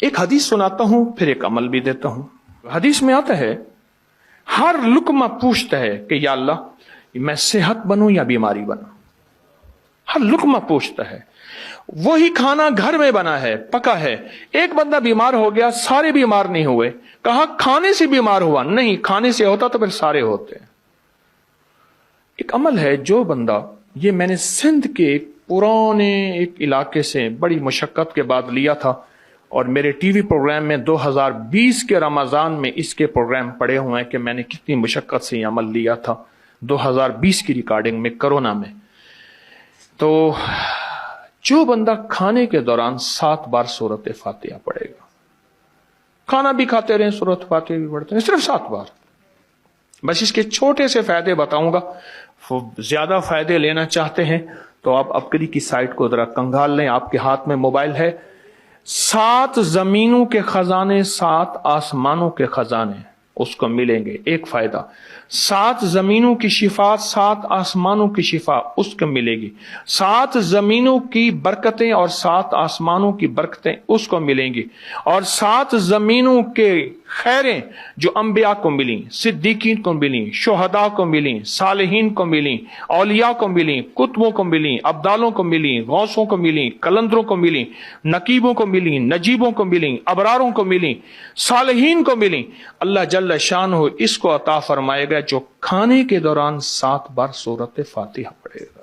ایک حدیث سناتا ہوں پھر ایک عمل بھی دیتا ہوں. حدیث میں آتا ہے ہر لقمہ پوچھتا ہے کہ یا اللہ میں صحت بنوں یا بیماری بنوں. ہر لقمہ پوچھتا ہے. وہی کھانا گھر میں بنا ہے, پکا ہے, ایک بندہ بیمار ہو گیا, سارے بیمار نہیں ہوئے. کہا کھانے سے بیمار ہوا, نہیں کھانے سے ہوتا تو پھر سارے ہوتے. ایک عمل ہے جو بندہ, یہ میں نے سندھ کے ایک پرانے ایک علاقے سے بڑی مشقت کے بعد لیا تھا, اور میرے ٹی وی پروگرام میں 2020 کے رمضان میں اس کے پروگرام پڑے ہوئے ہیں کہ میں نے کتنی مشقت سے یہ عمل لیا تھا 2020 کی ریکارڈنگ میں, کرونا میں. تو جو بندہ کھانے کے دوران 7 بار سورۃ فاتحہ پڑھے گا, کھانا بھی کھاتے رہیں سورۃ فاتحہ بھی پڑھتے ہیں, صرف 7 بار. بس اس کے چھوٹے سے فائدے بتاؤں گا. زیادہ فائدے لینا چاہتے ہیں تو آپ اپکری کی سائٹ کو ذرا کنگال لیں, آپ کے ہاتھ میں موبائل ہے. 7 زمینوں کے خزانے 7 آسمانوں کے خزانے اس کو ملیں گے. ایک فائدہ, 7 زمینوں کی شفا 7 آسمانوں کی شفا اس کو ملے گی. 7 زمینوں کی برکتیں اور 7 آسمانوں کی برکتیں اس کو ملیں گی. اور 7 زمینوں کے خیریں جو انبیاء کو ملیں, صدیقین کو ملیں, شہداء کو ملیں, صالحین کو ملیں, اولیاء کو ملیں, کتبوں کو ملیں, ابدالوں کو ملیں, غوثوں کو ملیں, کلندروں کو ملیں, نقیبوں کو ملیں, نجیبوں کو ملیں, ابراروں کو ملیں, صالحین کو ملیں. اللہ جل شانہ اس کو عطا فرمائے گا جو کھانے کے دوران 7 بار سورۃ فاتحہ پڑھے گا.